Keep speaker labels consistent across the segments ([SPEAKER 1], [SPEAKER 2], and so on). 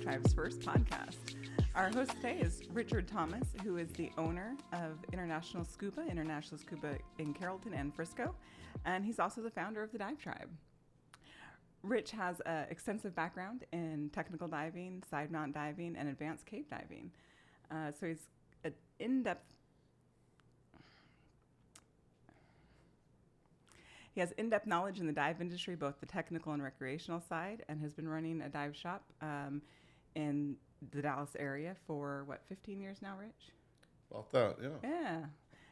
[SPEAKER 1] Tribe's first podcast. Our host today is Richard Thomas, who is the owner of International Scuba in Carrollton and Frisco, and he's also the founder of the Dive Tribe. Rich has an extensive background in technical diving, side mount diving, and advanced cave diving. So he's an in-depth He has in-depth knowledge in the dive industry, both the technical and recreational side, and has been running a dive shop in the Dallas area for, 15 years now, Rich?
[SPEAKER 2] About that, yeah.
[SPEAKER 1] Yeah.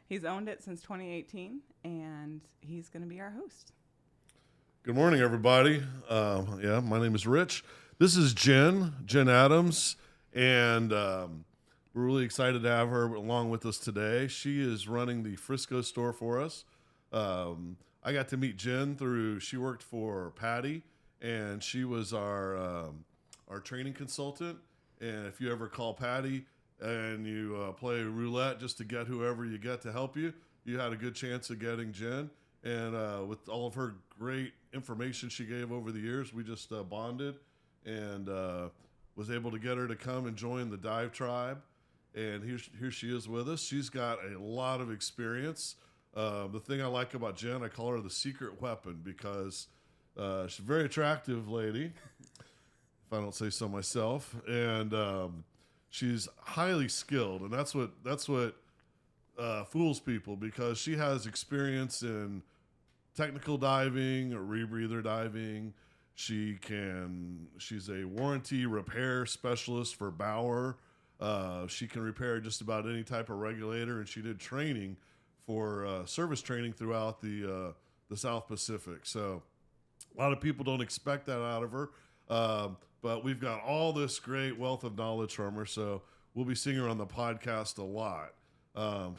[SPEAKER 1] He's owned it since 2018, and he's going to be our host.
[SPEAKER 2] Good morning, everybody. My name is Rich. This is Jen Adams, and we're really excited to have her along with us today. She is running the Frisco store for us. I got to meet Jen she worked for PADI, and she was our training consultant. And if you ever call PADI and you play roulette just to get whoever you get to help you, you had a good chance of getting Jen. And with all of her great information she gave over the years, we just bonded and was able to get her to come and join the Dive Tribe. And here she is with us. She's got a lot of experience. The thing I like about Jen, I call her the secret weapon because she's a very attractive lady, if I don't say so myself, and she's highly skilled, and that's what fools people, because she has experience in technical diving or rebreather diving. She's a warranty repair specialist for Bauer. She can repair just about any type of regulator, and she did training for service training throughout the South Pacific. So a lot of people don't expect that out of her, but we've got all this great wealth of knowledge from her, so we'll be seeing her on the podcast a lot.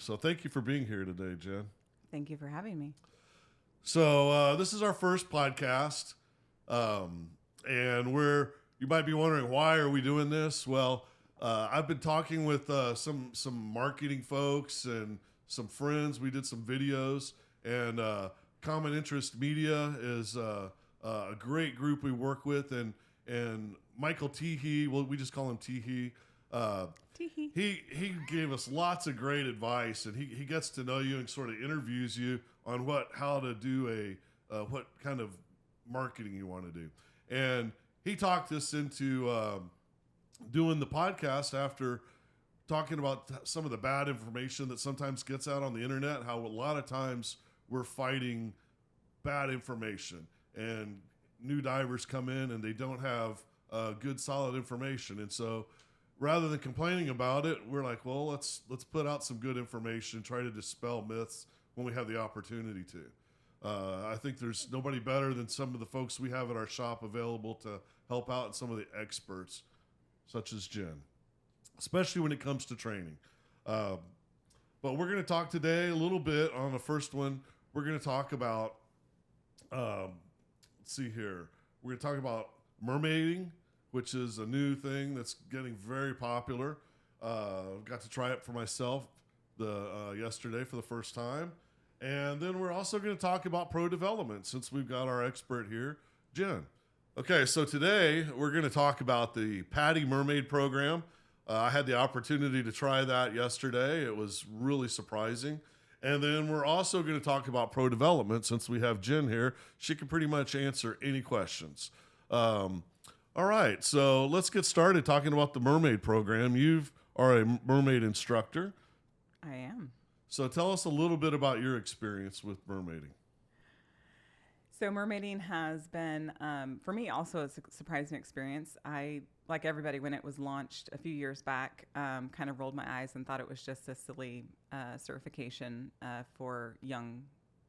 [SPEAKER 2] So thank you for being here today, Jen.
[SPEAKER 1] Thank you for having me.
[SPEAKER 2] So this is our first podcast, and you might be wondering, why are we doing this? Well, I've been talking with some marketing folks and some friends. We did some videos, and Common Interest Media is a great group we work with, and Michael Teehee, well, we just call him Teehee. He gave us lots of great advice, and he gets to know you and sort of interviews you on how to do what kind of marketing you want to do. And he talked us into doing the podcast after talking about some of the bad information that sometimes gets out on the internet, how a lot of times we're fighting bad information, and new divers come in and they don't have good, solid information. And so rather than complaining about it, we're like, well, let's put out some good information, try to dispel myths when we have the opportunity to. I think there's nobody better than some of the folks we have at our shop available to help out, and some of the experts, such as Jen, especially when it comes to training. But we're going to talk today a little bit on the first one. We're going to talk about, let's see here. We're going to talk about mermaiding, which is a new thing that's getting very popular. Got to try it for myself yesterday for the first time. And then we're also going to talk about pro development, since we've got our expert here, Jen. Okay, so today we're going to talk about the PADI Mermaid program. I had the opportunity to try that yesterday. It was really surprising. And then we're also going to talk about pro development. Since we have Jen here, she can pretty much answer any questions. All right, so let's get started talking about the mermaid program. You are a mermaid instructor.
[SPEAKER 1] I am.
[SPEAKER 2] So tell us a little bit about your experience with mermaiding.
[SPEAKER 1] So mermaiding has been, for me, also a surprising experience. I, like everybody, when it was launched a few years back, kind of rolled my eyes and thought it was just a silly certification for young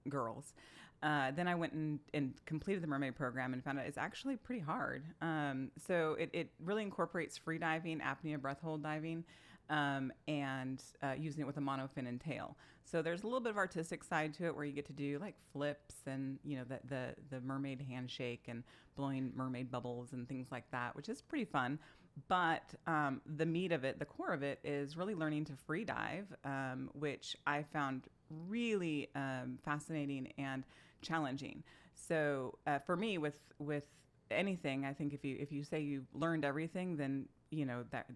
[SPEAKER 1] girls. Then I went and completed the mermaid program and found out it's actually pretty hard. So it really incorporates free diving, apnea breath hold diving, and using it with a monofin and tail. So there's a little bit of artistic side to it, where you get to do like flips and, the mermaid handshake and blowing mermaid bubbles and things like that, which is pretty fun. But the meat of it, the core of it, is really learning to free dive, which I found really fascinating and challenging. So for me, with anything, I think if you say you've learned everything, then that.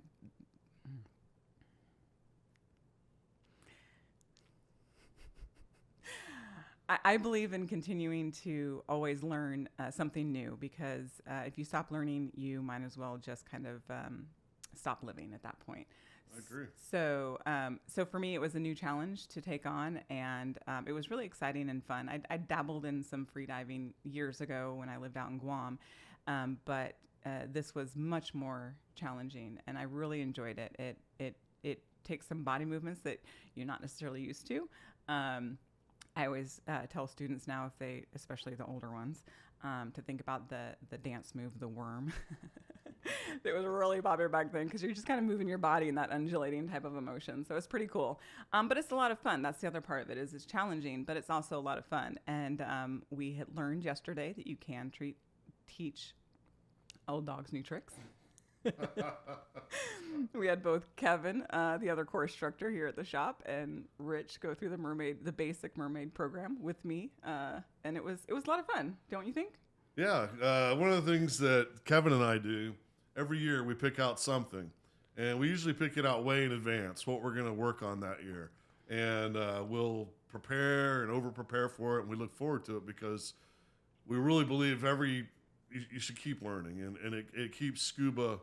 [SPEAKER 1] I believe in continuing to always learn something new, because if you stop learning, you might as well just kind of stop living at that point.
[SPEAKER 2] I agree.
[SPEAKER 1] So for me, it was a new challenge to take on, and it was really exciting and fun. I dabbled in some free diving years ago when I lived out in Guam, but this was much more challenging, and I really enjoyed it. It takes some body movements that you're not necessarily used to. I always tell students now, if they, especially the older ones, to think about the dance move, the worm. That was really popular back then, because you're just kind of moving your body in that undulating type of emotion. So it's pretty cool. But it's a lot of fun. That's the other part of it, is it's challenging, but it's also a lot of fun. And we had learned yesterday that you can teach old dogs new tricks. We had both Kevin, the other course instructor here at the shop, and Rich go through the basic mermaid program with me, and it was a lot of fun, don't you think?
[SPEAKER 2] Yeah, one of the things that Kevin and I do every year, we pick out something, and we usually pick it out way in advance what we're going to work on that year, and we'll prepare and over prepare for it, and we look forward to it because we really believe you should keep learning, and it keeps scuba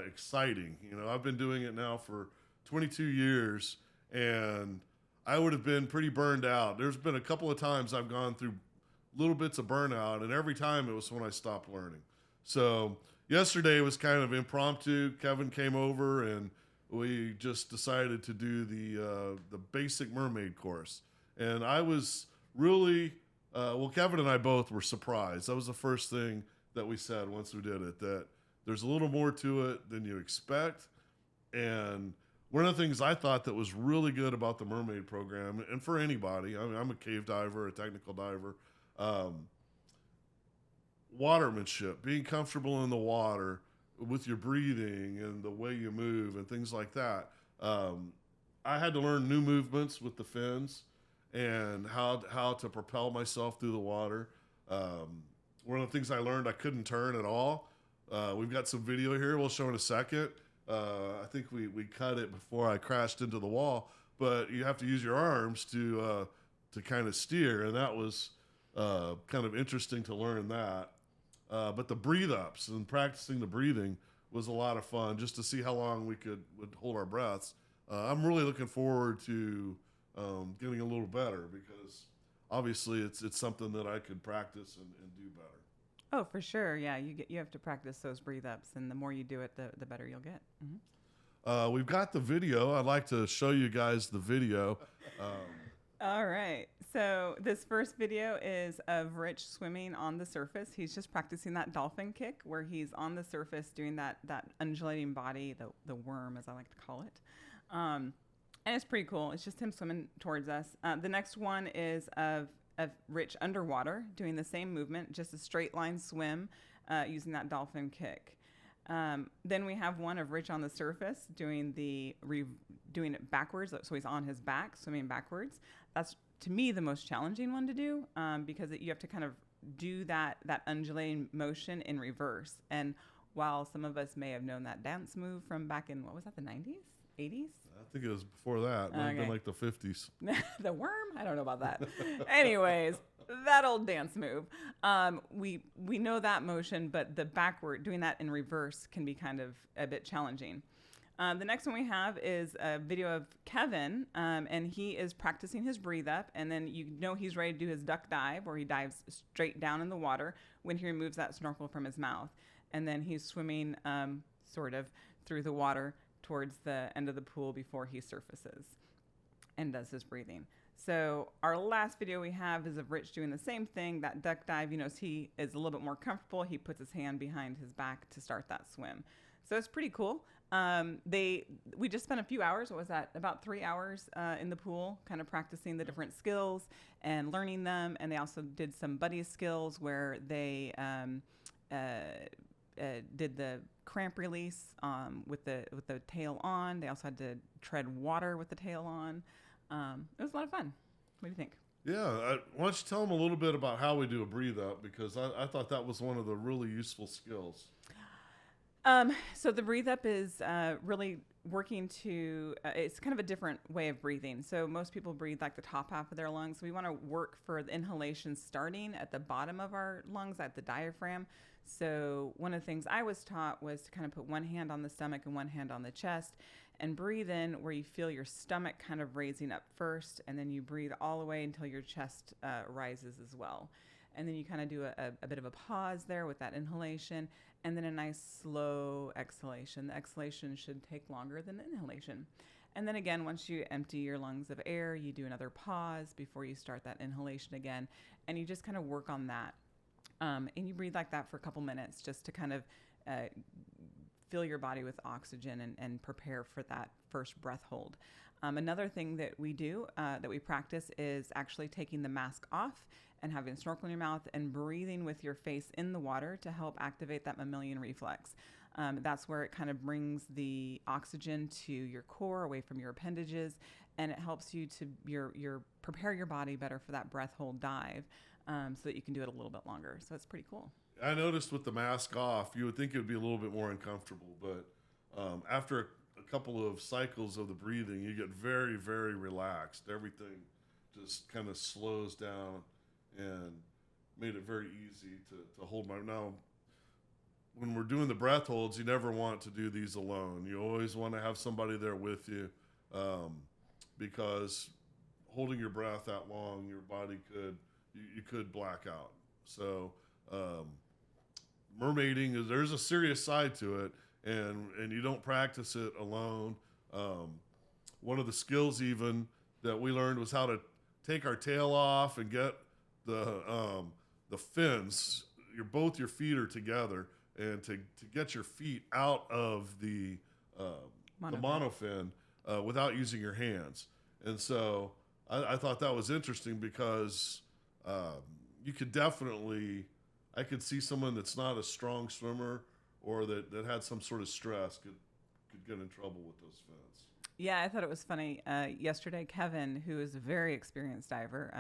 [SPEAKER 2] exciting. I've been doing it now for 22 years, and I would have been pretty burned out. There's been a couple of times I've gone through little bits of burnout, and every time it was when I stopped learning. So yesterday was kind of impromptu. Kevin came over, and we just decided to do the basic mermaid course. And I was really, Kevin and I both were surprised. That was the first thing that we said once we did it, that there's a little more to it than you expect. And one of the things I thought that was really good about the mermaid program, and for anybody, I'm a cave diver, a technical diver, watermanship, being comfortable in the water with your breathing and the way you move and things like that. I had to learn new movements with the fins and how to propel myself through the water. One of the things I learned, I couldn't turn at all. We've got some video here we'll show in a second. I think we cut it before I crashed into the wall, but you have to use your arms to kind of steer, and that was kind of interesting to learn that. But the breathe ups and practicing the breathing was a lot of fun, just to see how long would hold our breaths. I'm really looking forward to getting a little better, because obviously it's something that I could practice and do better.
[SPEAKER 1] Oh, for sure. Yeah, you have to practice those breathe ups, and the more you do it, the better you'll get. Mm-hmm.
[SPEAKER 2] We've got the video. I'd like to show you guys the video.
[SPEAKER 1] All right. So this first video is of Rich swimming on the surface. He's just practicing that dolphin kick, where he's on the surface doing that undulating body, the worm, as I like to call it. And it's pretty cool. It's just him swimming towards us. The next one is of Rich underwater doing the same movement, just a straight line swim using that dolphin kick. Then we have one of Rich on the surface doing doing it backwards. So he's on his back, swimming backwards. That's, to me, the most challenging one to do, because you have to kind of do that undulating motion in reverse. And while some of us may have known that dance move from back in, what was that, the 90s, 80s?
[SPEAKER 2] I think it was before that. It might have been like the 50s.
[SPEAKER 1] The worm? I don't know about that. Anyways, that old dance move. We know that motion, but the backward, doing that in reverse, can be kind of a bit challenging. The next one we have is a video of Kevin, and he is practicing his breathe up, and then he's ready to do his duck dive, where he dives straight down in the water when he removes that snorkel from his mouth. And then he's swimming sort of through the water towards the end of the pool before he surfaces and does his breathing. So our last video we have is of Rich doing the same thing, that duck dive. As he is a little bit more comfortable, he puts his hand behind his back to start that swim. So it's pretty cool. We just spent a few hours, what was that, about 3 hours in the pool, kind of practicing the different skills and learning them. And they also did some buddy skills where they did the cramp release with the tail on. They also had to tread water with the tail on. It was a lot of fun. What do you think?
[SPEAKER 2] Yeah, why don't you tell them a little bit about how we do a breathe up, because I thought that was one of the really useful skills.
[SPEAKER 1] So the breathe up is really working to, it's kind of a different way of breathing. So most people breathe like the top half of their lungs. We want to work for the inhalation starting at the bottom of our lungs, at the diaphragm. So one of the things I was taught was to kind of put one hand on the stomach and one hand on the chest and breathe in where you feel your stomach kind of raising up first, and then you breathe all the way until your chest rises as well. And then you kind of do a bit of a pause there with that inhalation, and then a nice slow exhalation. The exhalation should take longer than the inhalation. And then again, once you empty your lungs of air, you do another pause before you start that inhalation again. And you just kind of work on that. And you breathe like that for a couple minutes just to kind of uh, fill your body with oxygen and prepare for that first breath hold. Another thing that we do, that we practice, is actually taking the mask off and having a snorkel in your mouth and breathing with your face in the water to help activate that mammalian reflex. That's where it kind of brings the oxygen to your core, away from your appendages, and it helps you to prepare your body better for that breath hold dive, so that you can do it a little bit longer. So it's pretty cool.
[SPEAKER 2] I noticed with the mask off, you would think it would be a little bit more uncomfortable, but after a couple of cycles of the breathing, you get very, very relaxed. Everything just kind of slows down and made it very easy to hold my. Now, when we're doing the breath holds, you never want to do these alone. You always want to have somebody there with you, because holding your breath that long, your body you could black out. So mermaiding there's a serious side to it, and you don't practice it alone. One of the skills even that we learned was how to take our tail off and get the fins. Both your feet are together, and to get your feet out of the monofin without using your hands. And so I thought that was interesting because you could definitely, I could see someone that's not a strong swimmer or that had some sort of stress could get in trouble with those fins.
[SPEAKER 1] Yeah, I thought it was funny. Yesterday, Kevin, who is a very experienced diver,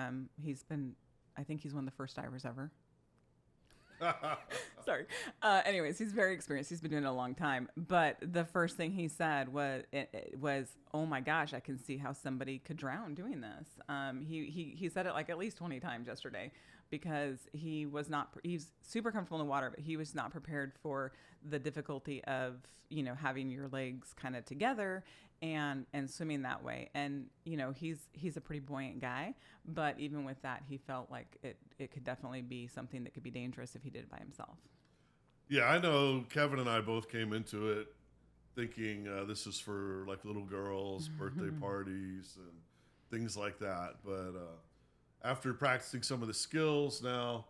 [SPEAKER 1] I think he's one of the first divers ever. Sorry. Anyways, he's very experienced. He's been doing it a long time. But the first thing he said was, "Oh my gosh, I can see how somebody could drown doing this." He said it like at least 20 times yesterday, because he's super comfortable in the water, but he was not prepared for the difficulty of, having your legs kind of together and swimming that way. And, he's a pretty buoyant guy, but even with that, he felt like it could definitely be something that could be dangerous if he did it by himself.
[SPEAKER 2] Yeah, I know Kevin and I both came into it thinking this is for like little girls' birthday parties and things like that. But after practicing some of the skills now,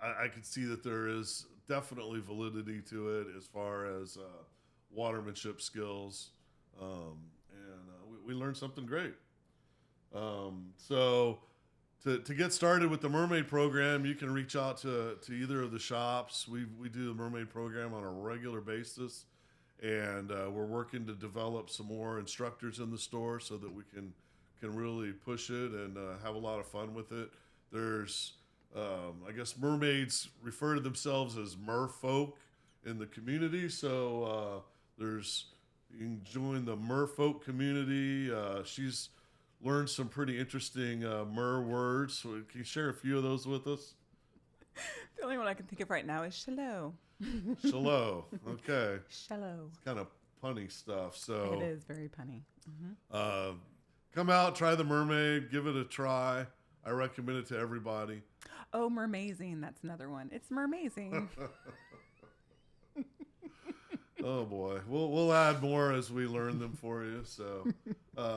[SPEAKER 2] I can see that there is definitely validity to it as far as watermanship skills. And we learned something great. So to get started with the mermaid program, you can reach out to either of the shops. We do the mermaid program on a regular basis, and we're working to develop some more instructors in the store so that we can really push it and have a lot of fun with it. There's I guess mermaids refer to themselves as merfolk in the community, so you can join the merfolk community. She's learned some pretty interesting mer words. So can you share a few of those with us?
[SPEAKER 1] The only one I can think of right now is shallow.
[SPEAKER 2] Shallow. Okay.
[SPEAKER 1] Shallow.
[SPEAKER 2] It's kind of punny stuff. So
[SPEAKER 1] it is very punny. Mm-hmm.
[SPEAKER 2] Come out, try the mermaid, give it a try. I recommend it to everybody.
[SPEAKER 1] Oh, mermazing. That's another one. It's mermazing.
[SPEAKER 2] Oh boy, we'll add more as we learn them for you. So,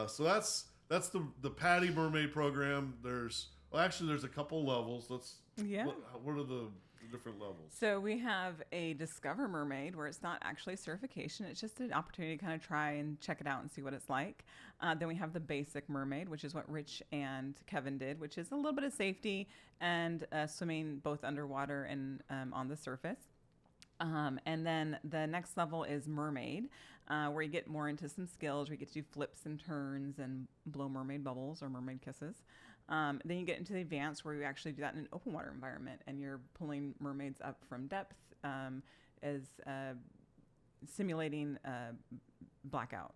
[SPEAKER 2] so that's the PADI Mermaid program. There's a couple levels. What are the different levels?
[SPEAKER 1] So we have a Discover Mermaid, where it's not actually certification. It's just an opportunity to kind of try and check it out and see what it's like. Then we have the Basic Mermaid, which is what Rich and Kevin did, which is a little bit of safety and swimming both underwater and on the surface. And then the next level is Mermaid, where you get more into some skills, where you get to do flips and turns and blow mermaid bubbles or mermaid kisses. Then you get into the advanced where you actually do that in an open water environment, and you're pulling mermaids up from depth, as simulating blackout.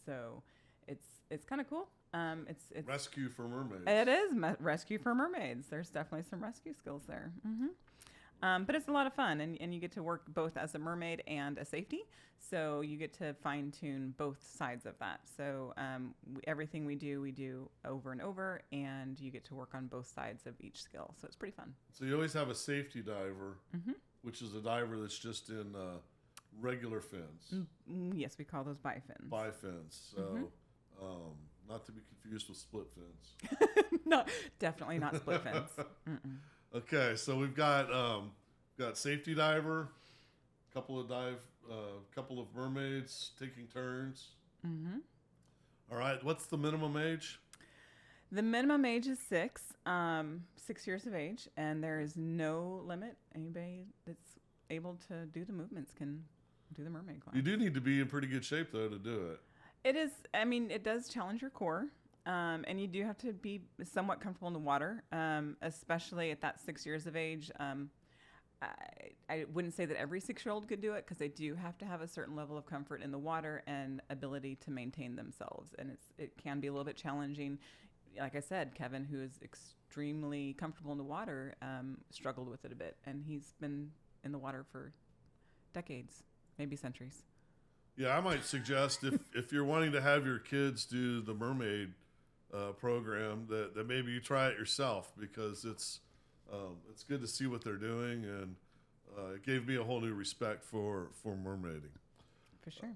[SPEAKER 1] So it's kind of cool. It's
[SPEAKER 2] Rescue for mermaids.
[SPEAKER 1] It is rescue for mermaids. There's definitely some rescue skills there. But it's a lot of fun, and you get to work both as a mermaid and a safety. So you get to fine tune both sides of that. So everything we do over and over, and you get to work on both sides of each skill. So it's pretty fun.
[SPEAKER 2] So you always have a safety diver, which is a diver that's just in regular fins.
[SPEAKER 1] Yes, we call those bifins.
[SPEAKER 2] Bifins. So not to be confused with split fins.
[SPEAKER 1] No, definitely not split fins.
[SPEAKER 2] Okay, so we've got safety diver, couple of mermaids taking turns. All right, what's the minimum age?
[SPEAKER 1] The minimum age is 6 years of age, and there is no limit. Anybody that's able to do the movements can do the mermaid climb.
[SPEAKER 2] You do need to be in pretty good shape though to do it.
[SPEAKER 1] It is. I mean, it does challenge your core. And you do have to be somewhat comfortable in the water, especially at that 6 years of age. I wouldn't say that every 6-year-old could do it, because they do have to have a certain level of comfort in the water and ability to maintain themselves. And it can be a little bit challenging. Like I said, Kevin, who is extremely comfortable in the water, struggled with it a bit. And he's been in the water for decades, maybe centuries.
[SPEAKER 2] Yeah, I might suggest if you're wanting to have your kids do the mermaid program, that maybe you try it yourself, because it's good to see what they're doing, and it gave me a whole new respect for mermaiding.
[SPEAKER 1] For sure.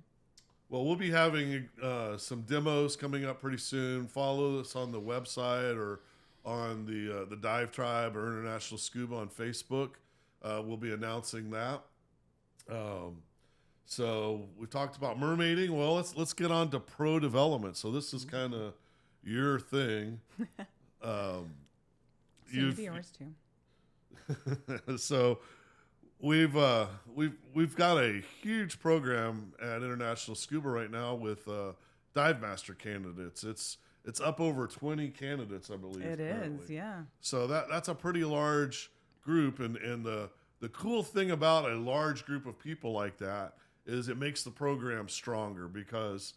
[SPEAKER 2] Well, we'll be having some demos coming up pretty soon. Follow us on the website or on the Dive Tribe or International Scuba on Facebook. We'll be announcing that. So we talked about mermaiding. Well, let's get on to pro development. So this is kind of your thing.
[SPEAKER 1] Soon to be yours too.
[SPEAKER 2] So we've got a huge program at International Scuba right now with dive master candidates. It's up over 20 candidates, I believe.
[SPEAKER 1] It
[SPEAKER 2] currently.
[SPEAKER 1] is, yeah.
[SPEAKER 2] So that's a pretty large group, and the cool thing about a large group of people like that is it makes the program stronger, because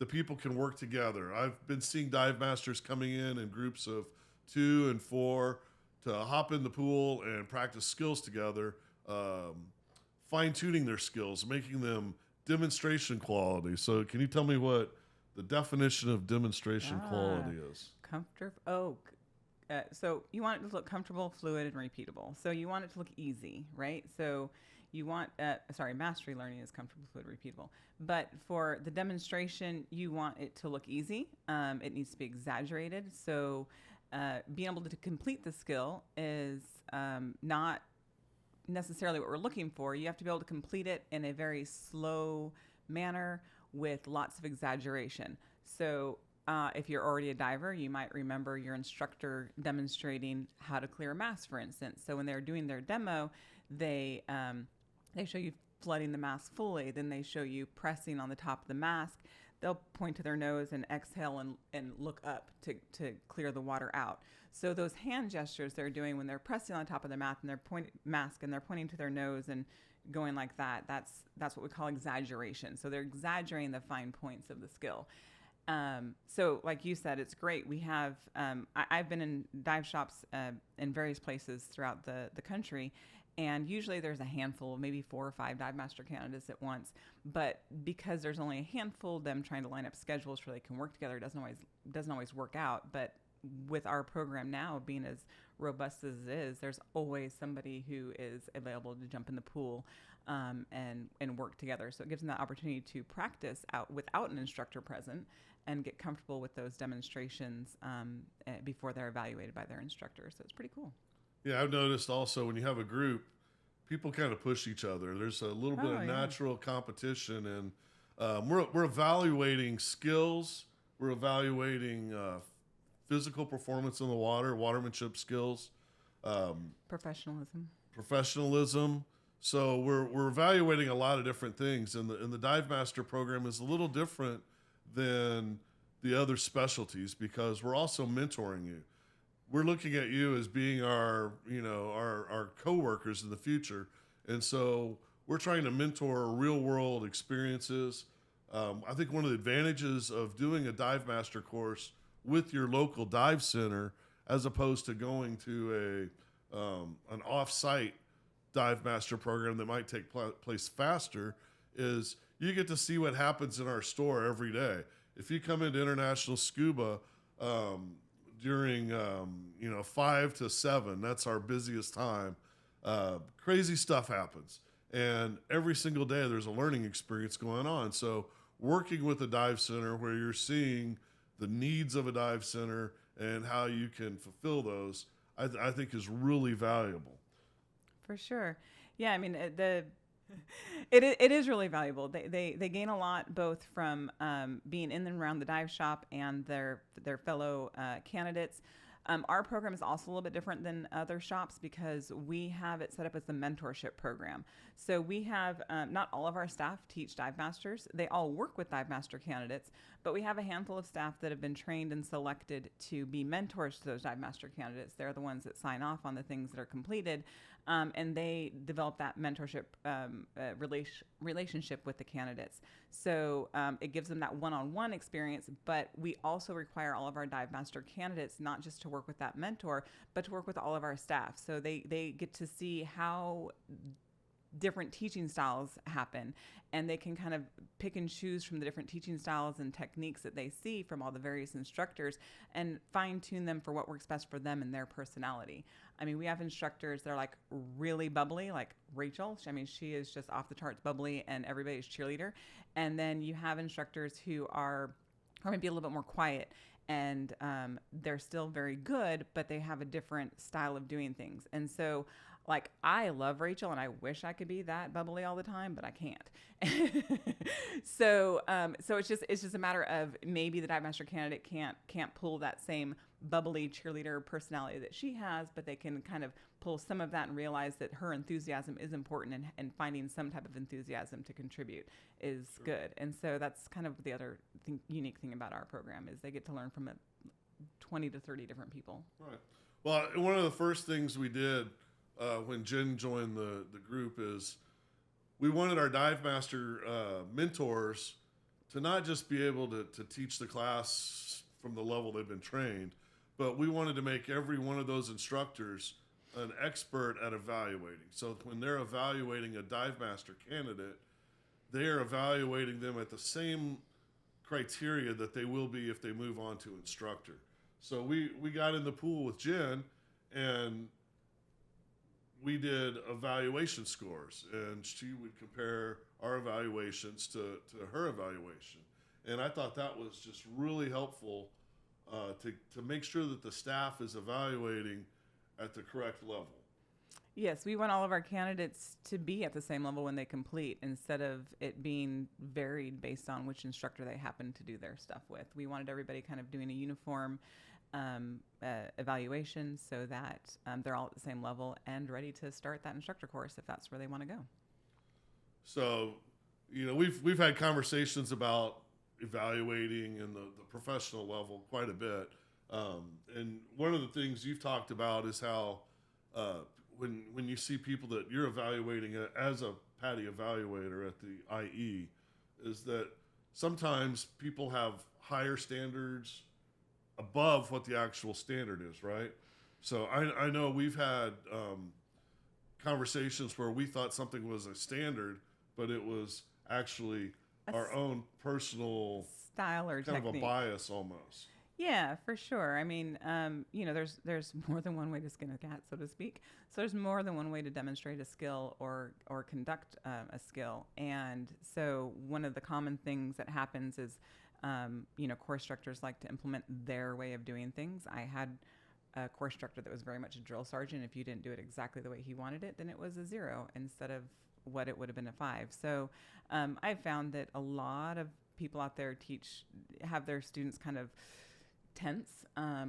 [SPEAKER 2] the people can work together. I've been seeing dive masters coming in groups of 2 and 4 to hop in the pool and practice skills together, fine-tuning their skills, making them demonstration quality. So can you tell me what the definition of demonstration quality is?
[SPEAKER 1] So you want it to look comfortable, fluid, and repeatable. So you want it to look easy, right? So you want, mastery learning is comfortable, fluid, repeatable. But for the demonstration, you want it to look easy. It needs to be exaggerated. So being able to complete the skill is not necessarily what we're looking for. You have to be able to complete it in a very slow manner with lots of exaggeration. So if you're already a diver, you might remember your instructor demonstrating how to clear a mask, for instance. So when they're doing their demo, they show you flooding the mask fully. Then they show you pressing on the top of the mask. They'll point to their nose and exhale and look up to clear the water out. So those hand gestures they're doing when they're pressing on top of the mask and they're pointing to their nose and going like that, that's what we call exaggeration. So they're exaggerating the fine points of the skill. So like you said, it's great. We have, I've been in dive shops in various places throughout the country, and usually there's a handful, maybe 4 or 5 dive master candidates at once. But because there's only a handful, them trying to line up schedules so they can work together doesn't always work out. But with our program now being as robust as it is, there's always somebody who is available to jump in the pool and work together. So it gives them that opportunity to practice out without an instructor present and get comfortable with those demonstrations before they're evaluated by their instructor. So it's pretty cool.
[SPEAKER 2] Yeah, I've noticed also when you have a group, people kind of push each other. There's a little bit of natural competition, and we're evaluating skills. We're evaluating physical performance in the water, watermanship skills, professionalism. So we're evaluating a lot of different things, and the Dive Master program is a little different than the other specialties because we're also mentoring you. we're looking at you as being our, our coworkers in the future. And so we're trying to mentor real world experiences. I think one of the advantages of doing a dive master course with your local dive center, as opposed to going to an off-site dive master program that might take place faster, is you get to see what happens in our store every day. If you come into International Scuba during 5 to 7, that's our busiest time, crazy stuff happens, and every single day there's a learning experience going on. So working with a dive center where you're seeing the needs of a dive center and how you can fulfill those, I think is really valuable.
[SPEAKER 1] For sure. Yeah, I mean, it is really valuable. They gain a lot both from being in and around the dive shop and their fellow candidates. Our program is also a little bit different than other shops because we have it set up as a mentorship program. So we have not all of our staff teach dive masters. They all work with dive master candidates, but we have a handful of staff that have been trained and selected to be mentors to those dive master candidates. They're the ones that sign off on the things that are completed, and they develop that mentorship relationship with the candidates. So it gives them that one-on-one experience, but we also require all of our dive master candidates not just to work with that mentor, but to work with all of our staff. So they get to see how different teaching styles happen, and they can kind of pick and choose from the different teaching styles and techniques that they see from all the various instructors and fine tune them for what works best for them and their personality. I mean, we have instructors that are like really bubbly, like Rachel. I mean, she is just off the charts bubbly and everybody's cheerleader. And then you have instructors who are maybe a little bit more quiet, and they're still very good, but they have a different style of doing things. And so, like, I love Rachel and I wish I could be that bubbly all the time, but I can't. So it's just a matter of maybe the dive master candidate can't pull that same bubbly cheerleader personality that she has, but they can kind of pull some of that and realize that her enthusiasm is important, and finding some type of enthusiasm to contribute is good. And so that's kind of the other unique thing about our program is they get to learn from 20 to 30 different people.
[SPEAKER 2] Right. Well, one of the first things we did when Jen joined the group is we wanted our dive master mentors to not just be able to teach the class from the level they've been trained, but we wanted to make every one of those instructors an expert at evaluating. So when they're evaluating a dive master candidate, they are evaluating them at the same criteria that they will be if they move on to instructor. So we got in the pool with Jen, and we did evaluation scores, and she would compare our evaluations to her evaluation. And I thought that was just really helpful to make sure that the staff is evaluating at the correct level.
[SPEAKER 1] Yes, we want all of our candidates to be at the same level when they complete, instead of it being varied based on which instructor they happen to do their stuff with. We wanted everybody kind of doing a uniform evaluation so that they're all at the same level and ready to start that instructor course if that's where they want to go.
[SPEAKER 2] So, we've had conversations about evaluating and the professional level quite a bit. And one of the things you've talked about is how when you see people that you're evaluating as a PADI evaluator at the IE, is that sometimes people have higher standards above what the actual standard is, right? So I know we've had conversations where we thought something was a standard, but it was actually our own personal
[SPEAKER 1] style or
[SPEAKER 2] kind
[SPEAKER 1] technique.
[SPEAKER 2] of a bias almost.
[SPEAKER 1] Yeah, for sure. I mean, there's more than one way to skin a cat, so to speak. So there's more than one way to demonstrate a skill or conduct a skill. And so one of the common things that happens is, course instructors like to implement their way of doing things. I had a course instructor that was very much a drill sergeant. If you didn't do it exactly the way he wanted it, then it was a 0 instead of what it would have been a 5. So I've found that a lot of people out there have their students kind of tense,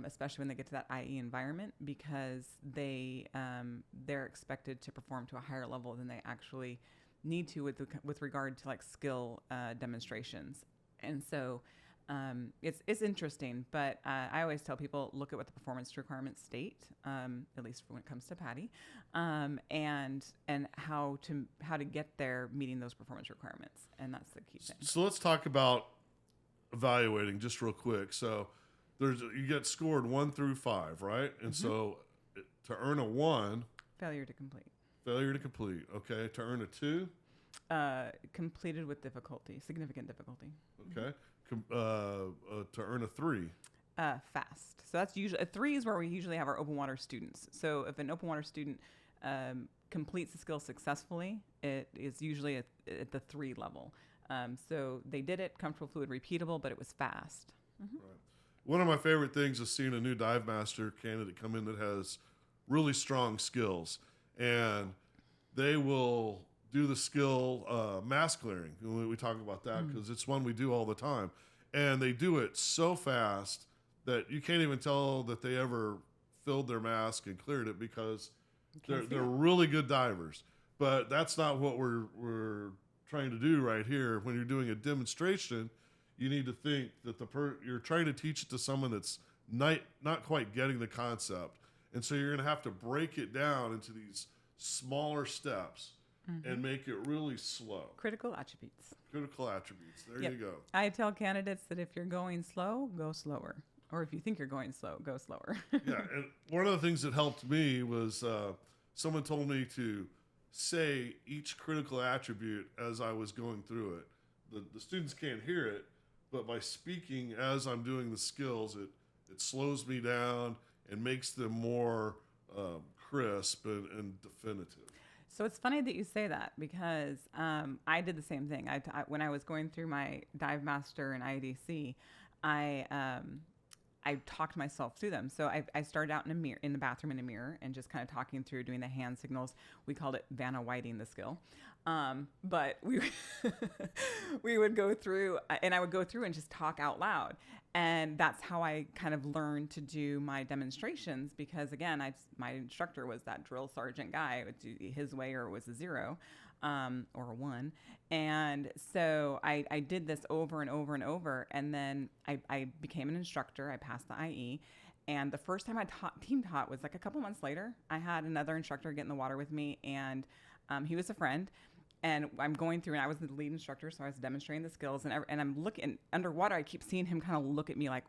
[SPEAKER 1] especially when they get to that IE environment, because they're expected to perform to a higher level than they actually need to with regard to like skill demonstrations. And so It's interesting, but I always tell people look at what the performance requirements state, at least when it comes to PADI, and how to get there meeting those performance requirements, and that's the key thing.
[SPEAKER 2] So let's talk about evaluating just real quick. So you get scored 1 through 5, right? And so to earn a 1,
[SPEAKER 1] Failure to complete.
[SPEAKER 2] failure to complete. Okay. To earn a 2,
[SPEAKER 1] Completed with difficulty, significant difficulty.
[SPEAKER 2] okay. To earn a 3,
[SPEAKER 1] Fast. So that's usually a 3 is where we usually have our open water students. So if an open water student completes the skill successfully, it is usually at the 3 level. So they did it, comfortable, fluid, repeatable, but it was fast.
[SPEAKER 2] right. One of my favorite things is seeing a new dive master candidate come in that has really strong skills, and they will do the skill mask clearing. We talk about that because it's one we do all the time, and they do it so fast that you can't even tell that they ever filled their mask and cleared it because they're really good divers. But that's not what we're trying to do right here. When you're doing a demonstration, you need to think that you're trying to teach it to someone that's not quite getting the concept, and so you're going to have to break it down into these smaller steps and make it really slow.
[SPEAKER 1] Critical attributes.
[SPEAKER 2] Critical attributes. There you go.
[SPEAKER 1] I tell candidates that if you're going slow, go slower. Or if you think you're going slow, go slower.
[SPEAKER 2] Yeah, and one of the things that helped me was someone told me to say each critical attribute as I was going through it. The students can't hear it, but by speaking as I'm doing the skills, it slows me down and makes them more crisp and definitive.
[SPEAKER 1] So it's funny that you say that because I did the same thing. When I was going through my dive master and IDC, I talked myself through them. So I started out in the bathroom in a mirror and just kind of talking through, doing the hand signals. We called it Vanna Whiting the skill. But we would go through, and I would go through and just talk out loud. And that's how I kind of learned to do my demonstrations because, again, my instructor was that drill sergeant guy. It would do his way or it was a 0 or a 1. And so I did this over and over and over. And then I became an instructor. I passed the IE. And the first time I team taught was like a couple months later. I had another instructor get in the water with me, and he was a friend. And I'm going through, and I was the lead instructor, so I was demonstrating the skills. And I'm looking underwater. I keep seeing him kind of look at me like,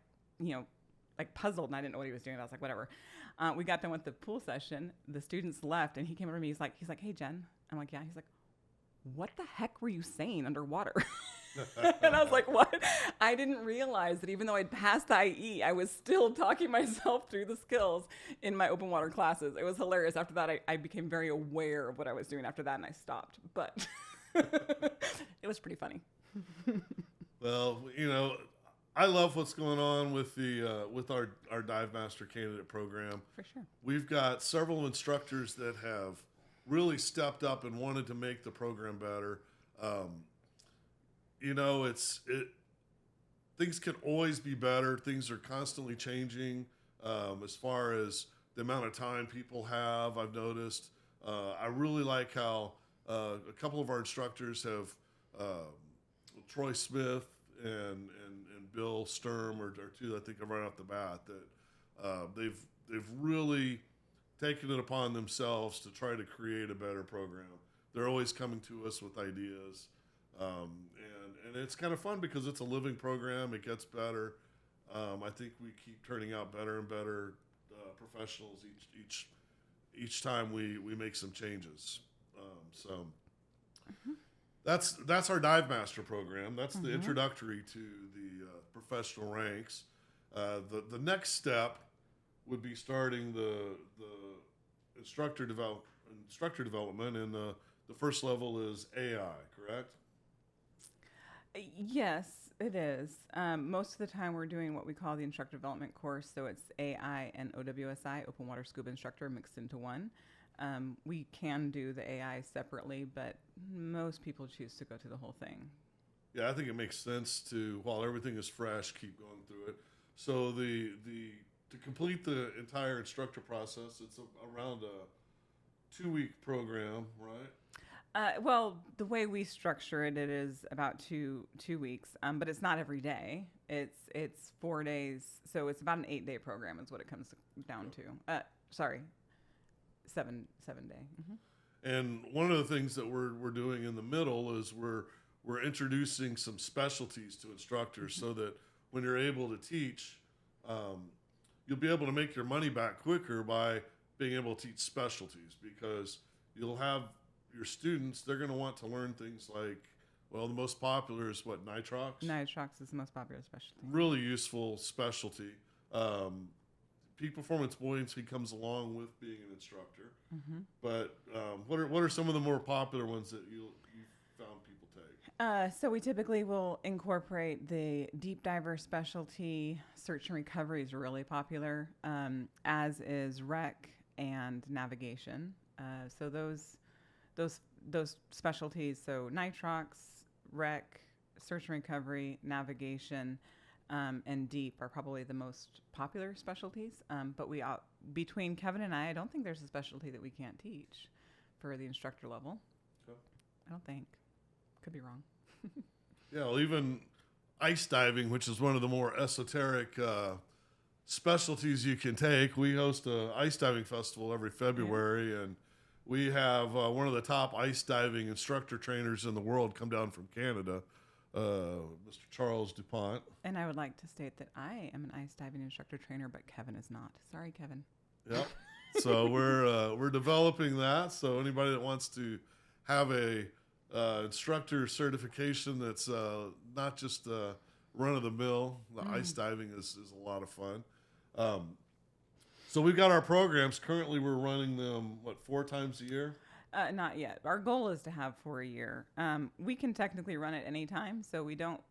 [SPEAKER 1] like puzzled, and I didn't know what he was doing. I was like, whatever. We got done with the pool session. The students left, and he came over to me. He's like, hey, Jen. I'm like, yeah. He's like, what the heck were you saying underwater? And I was like, what? I didn't realize that even though I'd passed IE, I was still talking myself through the skills in my open water classes. It was hilarious. After that, I became very aware of what I was doing after that, and I stopped. But it was pretty funny.
[SPEAKER 2] Well, I love what's going on with with our Dive Master candidate program.
[SPEAKER 1] For sure.
[SPEAKER 2] We've got several instructors that have really stepped up and wanted to make the program better. Things can always be better. Things are constantly changing as far as the amount of time people have. I've noticed. I really like how a couple of our instructors have Troy Smith and Bill Sturm are two I think of right off the bat that they've really taken it upon themselves to try to create a better program. They're always coming to us with ideas. And it's kind of fun because it's a living program. It gets better. I think we keep turning out better and better professionals each time we make some changes. That's our Dive Master program. That's the introductory to the professional ranks. The next step would be starting the instructor development, and the first level is AI, correct?
[SPEAKER 1] Yes, it is. Most of the time we're doing what we call the instructor development course. So it's AI and OWSI, open water scuba instructor, mixed into one. We can do the AI separately, but most people choose to go to the whole thing.
[SPEAKER 2] Yeah, I think it makes sense to, while everything is fresh, keep going through it. So to complete the entire instructor process, it's around a 2-week program, right?
[SPEAKER 1] Well, the way we structure it, it is about two weeks, but it's not every day. It's 4 days, so it's about an 8 day program is what it comes down to. Sorry, seven day.
[SPEAKER 2] And one of the things that we're doing in the middle is we're introducing some specialties to instructors so that when you're able to teach, you'll be able to make your money back quicker by being able to teach specialties, because you'll have your students, they're going to want to learn things like, well, the most popular is what, nitrox?
[SPEAKER 1] Nitrox is the most popular specialty.
[SPEAKER 2] Really useful specialty. Peak performance buoyancy comes along with being an instructor. But what are some of the more popular ones that you found people take?
[SPEAKER 1] So we typically will incorporate the deep diver specialty. Search and recovery is really popular, as is rec and navigation. So those specialties, so nitrox, rec, search and recovery, navigation, and deep are probably the most popular specialties. But between Kevin and I don't think there's a specialty that we can't teach for the instructor level.
[SPEAKER 2] Okay.
[SPEAKER 1] I don't think. Could be wrong.
[SPEAKER 2] Yeah, well, even ice diving, which is one of the more esoteric specialties you can take. We host a ice diving festival every February, and we have one of the top ice diving instructor trainers in the world come down from Canada, Mr. Charles DuPont.
[SPEAKER 1] And I would like to state that I am an ice diving instructor trainer, but Kevin is not. Sorry, Kevin.
[SPEAKER 2] Yep. So we're developing that. So anybody that wants to have a instructor certification that's not just run of the mill, the ice diving is a lot of fun. So we've got our programs. Currently, we're running them 4 times a year.
[SPEAKER 1] Not yet. Our goal is to have for a year. We can technically run it anytime, so we don't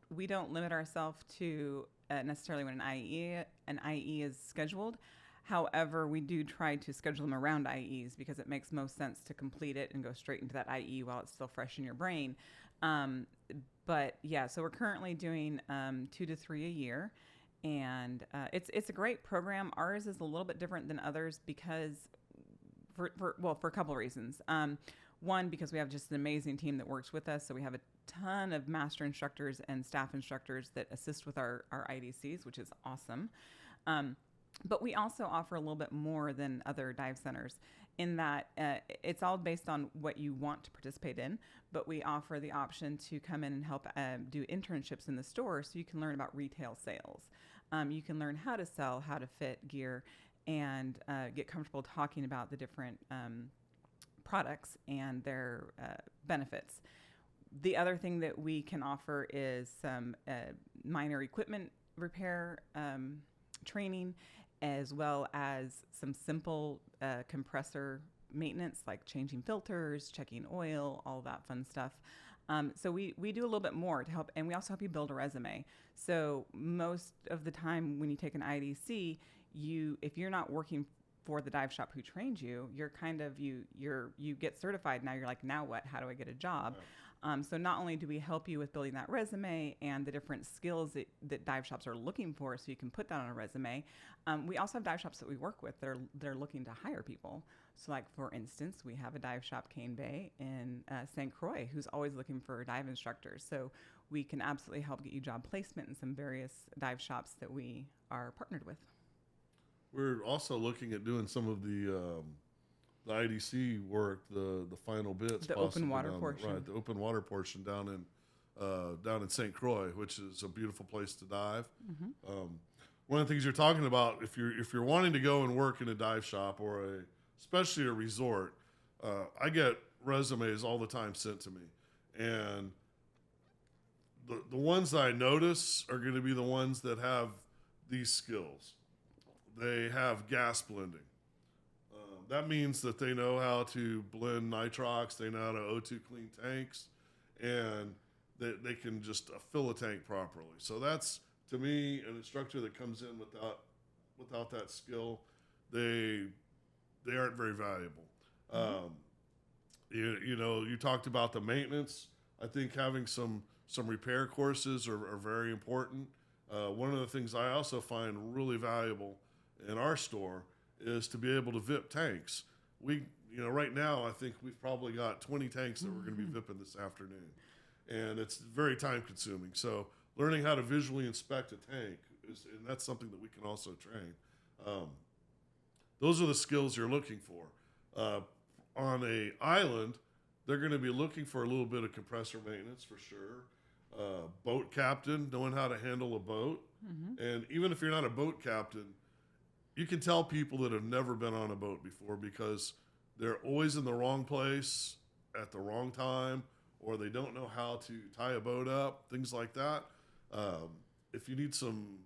[SPEAKER 1] limit ourselves to necessarily when an IE is scheduled. However, we do try to schedule them around IEs because it makes most sense to complete it and go straight into that IE while it's still fresh in your brain. But yeah, so we're currently doing 2 to 3 a year, and it's a great program. Ours is a little bit different than others because for a couple of reasons. One, because we have just an amazing team that works with us, so we have a ton of master instructors and staff instructors that assist with our IDCs, which is awesome. But we also offer a little bit more than other dive centers in that it's all based on what you want to participate in, but we offer the option to come in and help do internships in the store so you can learn about retail sales. You can learn how to sell, how to fit gear, and get comfortable talking about the different products and their benefits. The other thing that we can offer is some minor equipment repair training, as well as some simple compressor maintenance like changing filters, checking oil, all that fun stuff. So we do a little bit more to help, and we also help you build a resume. So most of the time when you take an IDC, if you're not working for the dive shop who trained you, you're kind of you get certified. Now you're like, now what? How do I get a job? So not only do we help you with building that resume and the different skills that dive shops are looking for so you can put that on a resume, we also have dive shops that we work with that are looking to hire people. So like, for instance, we have a dive shop, Cane Bay, in St. Croix, who's always looking for dive instructors. So we can absolutely help get you job placement in some various dive shops that we are partnered with.
[SPEAKER 2] We're also looking at doing some of the IDC work, the final bits,
[SPEAKER 1] the open water portion,
[SPEAKER 2] right? The open water portion down in St. Croix, which is a beautiful place to dive. One of the things you're talking about, if you're wanting to go and work in a dive shop or especially a resort, I get resumes all the time sent to me, and the ones that I notice are going to be the ones that have these skills. They have gas blending. That means that they know how to blend nitrox, they know how to O2 clean tanks, and they can just fill a tank properly. So that's, to me, an instructor that comes in without that skill, they aren't very valuable. You talked about the maintenance. I think having some repair courses are very important. One of the things I also find really valuable in our store is to be able to VIP tanks. We right now I think we've probably got 20 tanks that we're going to be vipping this afternoon, and it's very time consuming. So learning how to visually inspect a tank and that's something that we can also train. Those are the skills you're looking for. On a island, they're going to be looking for a little bit of compressor maintenance for sure. Boat captain, knowing how to handle a boat. And even if you're not a boat captain, you can tell people that have never been on a boat before because they're always in the wrong place at the wrong time, or they don't know how to tie a boat up, things like that. If you need some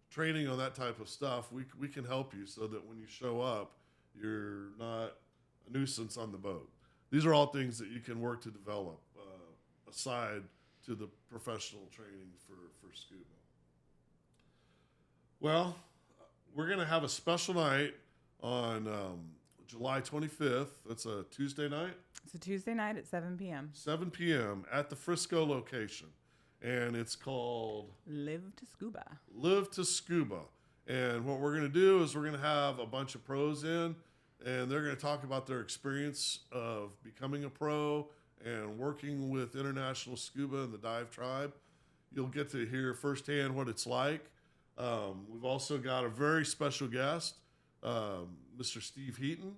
[SPEAKER 2] training on that type of stuff, we can help you so that when you show up, you're not a nuisance on the boat. These are all things that you can work to develop aside to the professional training for scuba. Well, we're going to have a special night on July 25th. That's a Tuesday night.
[SPEAKER 1] It's a Tuesday night at 7 p.m.
[SPEAKER 2] 7 p.m. at the Frisco location. And it's called
[SPEAKER 1] Live to Scuba.
[SPEAKER 2] Live to Scuba. And what we're going to do is we're going to have a bunch of pros in, and they're going to talk about their experience of becoming a pro and working with International Scuba and the Dive Tribe. You'll get to hear firsthand what it's like. We've also got a very special guest, Mr. Steve Heaton.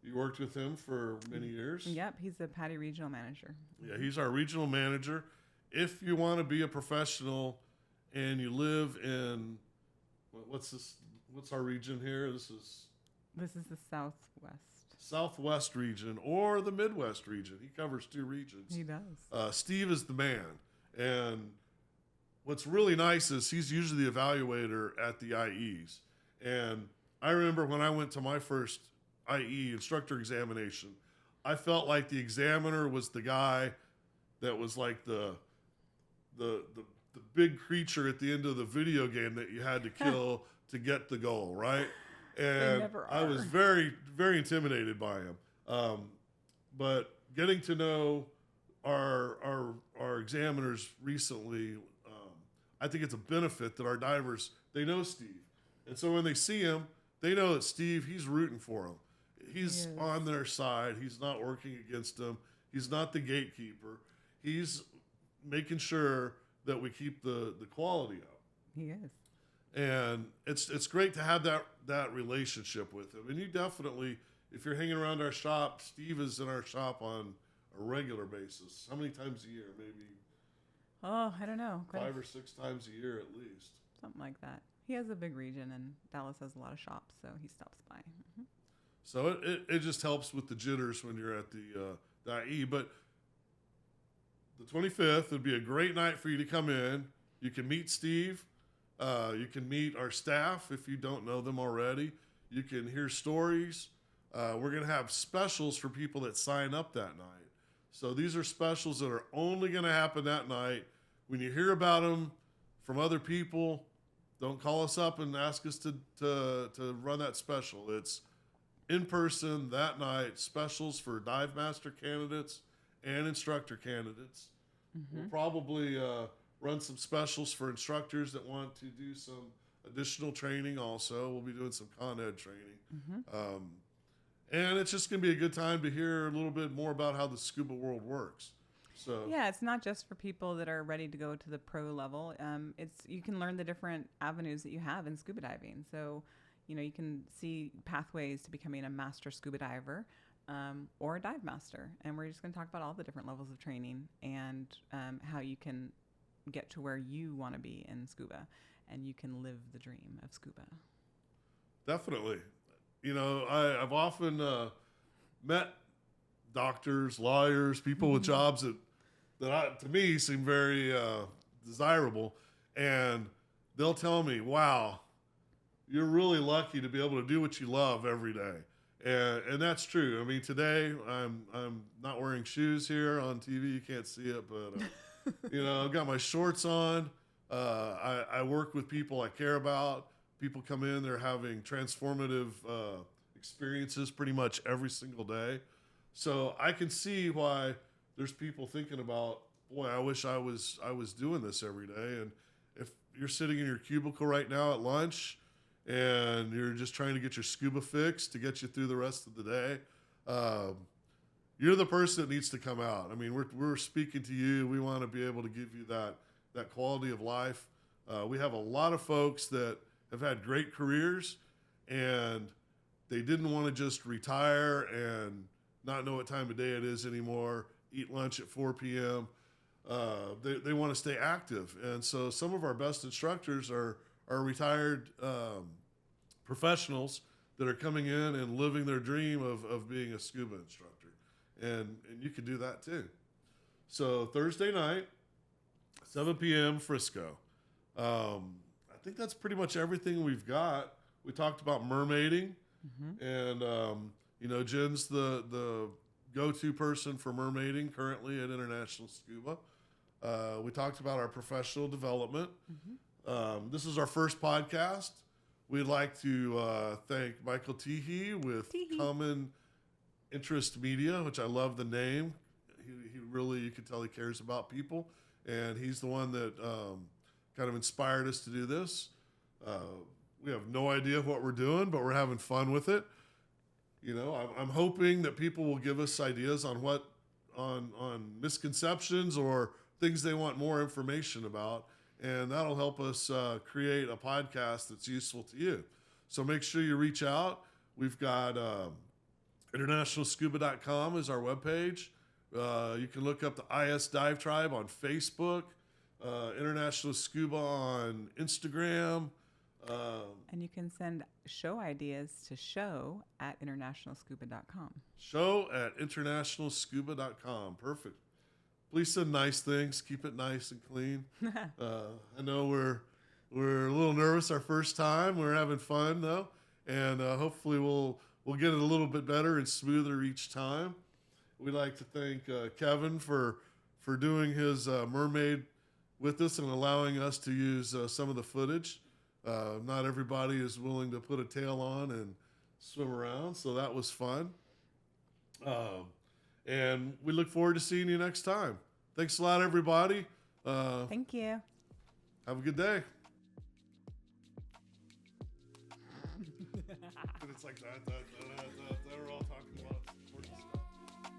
[SPEAKER 2] You worked with him for many years.
[SPEAKER 1] Yep, he's the PADI regional manager.
[SPEAKER 2] Yeah, he's our regional manager. If you want to be a professional and you live in, what's our region here? This is
[SPEAKER 1] the Southwest.
[SPEAKER 2] Southwest region or the Midwest region. He covers two regions.
[SPEAKER 1] He does.
[SPEAKER 2] Steve is the man. And what's really nice is he's usually the evaluator at the IEs. And I remember when I went to my first IE instructor examination, I felt like the examiner was the guy that was like the big creature at the end of the video game that you had to kill to get the goal, right? And I was very, very intimidated by him. But getting to know our examiners recently, I think it's a benefit that our divers, they know Steve. And so when they see him, they know that Steve, he's rooting for them. He's on their side. He's not working against them. He's not the gatekeeper. He's making sure that we keep the quality up.
[SPEAKER 1] He is.
[SPEAKER 2] And it's great to have that relationship with him. And you definitely, if you're hanging around our shop, Steve is in our shop on a regular basis. How many times a year? Maybe
[SPEAKER 1] I don't know.
[SPEAKER 2] 5 or 6 times a year at least.
[SPEAKER 1] Something like that. He has a big region, and Dallas has a lot of shops, so he stops by.
[SPEAKER 2] So it just helps with the jitters when you're at the IE. But the 25th would be a great night for you to come in. You can meet Steve. You can meet our staff if you don't know them already. You can hear stories. We're going to have specials for people that sign up that night. So these are specials that are only going to happen that night. When you hear about them from other people, don't call us up and ask us to run that special. It's in person that night, specials for dive master candidates and instructor candidates. We'll probably run some specials for instructors that want to do some additional training also. We'll be doing some Con Ed training. And it's just going to be a good time to hear a little bit more about how the scuba world works. So
[SPEAKER 1] yeah, it's not just for people that are ready to go to the pro level. You can learn the different avenues that you have in scuba diving. So, you can see pathways to becoming a master scuba diver or a dive master. And we're just going to talk about all the different levels of training and how you can get to where you want to be in scuba and you can live the dream of scuba.
[SPEAKER 2] Definitely. I've often met doctors, lawyers, people with jobs that to me seem very desirable, and they'll tell me, wow, you're really lucky to be able to do what you love every day. And that's true. I mean, today I'm not wearing shoes here on TV. You can't see it, but I've got my shorts on. I work with people I care about. People come in, they're having transformative experiences pretty much every single day. So I can see why there's people thinking about, boy, I wish I was doing this every day. And if you're sitting in your cubicle right now at lunch and you're just trying to get your scuba fix to get you through the rest of the day, You're the person that needs to come out. I mean, we're speaking to you. We want to be able to give you that quality of life. We have a lot of folks that have had great careers, and they didn't want to just retire and not know what time of day it is anymore, eat lunch at 4 p.m. They want to stay active. And so some of our best instructors are retired professionals that are coming in and living their dream of being a scuba instructor. And you can do that too. So Thursday night, 7 p.m. Frisco. I think that's pretty much everything we've got. We talked about mermaiding, and Jen's the go-to person for mermaiding currently at International Scuba. We talked about our professional development. This is our first podcast. We'd like to thank Michael Teehee with Common Interest Media, which I love the name. He really, you can tell he cares about people, and he's the one that kind of inspired us to do this. We have no idea what we're doing, but we're having fun with it. I'm hoping that people will give us ideas on on misconceptions or things they want more information about, and that'll help us create a podcast that's useful to you. So make sure you reach out. We've got internationalscuba.com is our webpage. You can look up the IS Dive Tribe on Facebook, International Scuba on Instagram.
[SPEAKER 1] And you can send show ideas to show@internationalscuba.com.
[SPEAKER 2] Show@internationalscuba.com. Perfect. Please send nice things. Keep it nice and clean. I know we're a little nervous our first time. We're having fun though, and hopefully we'll get it a little bit better and smoother each time. We'd like to thank Kevin for doing his mermaid with us and allowing us to use some of the footage. Not everybody is willing to put a tail on and swim around, so that was fun. And we look forward to seeing you next time. Thanks a lot, everybody.
[SPEAKER 1] Thank you.
[SPEAKER 2] Have a good day. It's like that we're all talking about.